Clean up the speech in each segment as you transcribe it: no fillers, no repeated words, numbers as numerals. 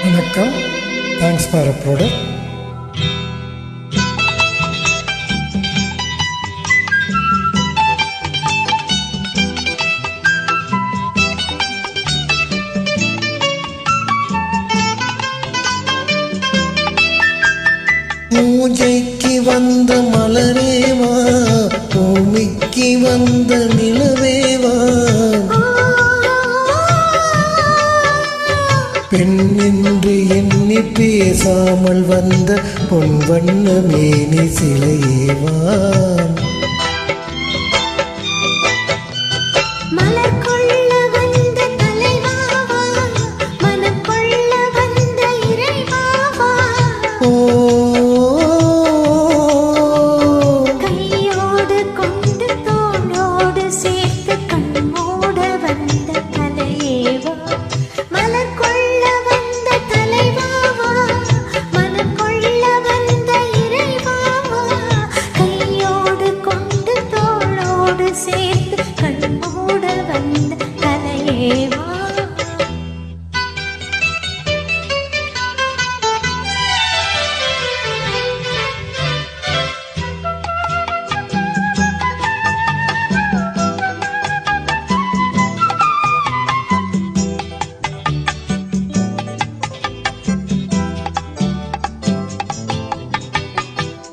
வணக்கம். Thanks for uploader. பூஜைக்கு வந்த மலரேவா, பூமிக்கு வந்த நிலவேவா, பெண் என்று எண்ணி பேசாமல் வந்த பொன் வண்ண மேனி சிலையேவா,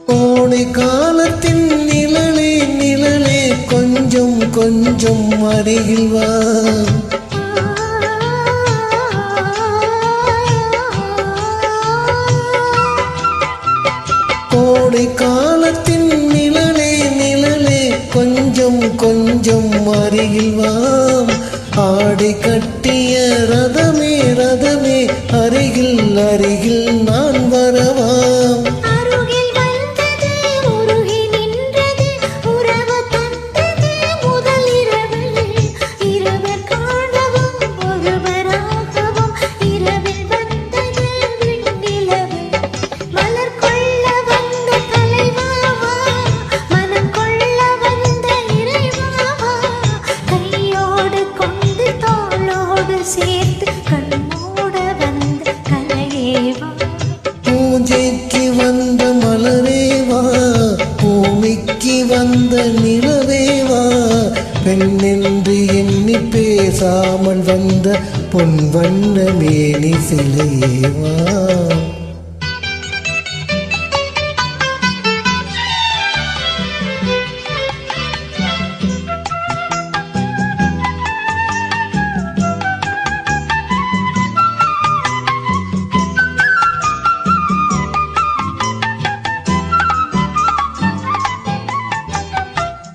கோடை காலத்தின் நிழலே நிழலே கொஞ்சம் கொஞ்சம் அருகில் வா, கோடை காலத்தின் நிழலே நிழலே கொஞ்சம் கொஞ்சம் அருகில் வா, ஆடை கட்டிய ரதமே ரதமே அருகில் அருகில் நான் வரவாம், பூஜைக்கு வந்த மலரேவா, பூமிக்கு வந்த நிலவேவா, பெண் என்று எண்ணி பேசாமல் வந்த பொன் வண்ண மேனி சிலையேவா,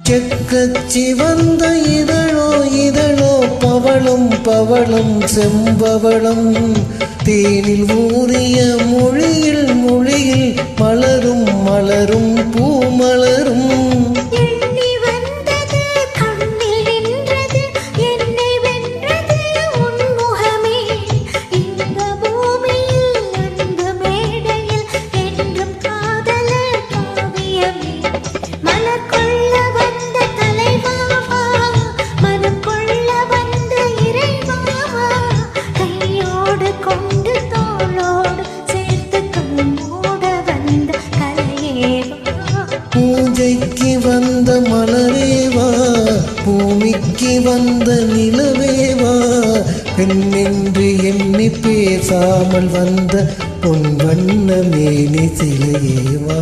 செக்கச்சி வந்த இதழோ இதழோ பவளம் பவளம் செம்பவளம், தேனில் ஊறிய மொழியில் மொழியில் மலரும் மலரும் பூமலரும், பூஜைக்கு வந்த மலரேவா, பூமிக்கு வந்த நிலவேவா, பெண் என்று எண்ணி பேசாமல் வந்த பொன் வண்ண மேனி சிலையேவா.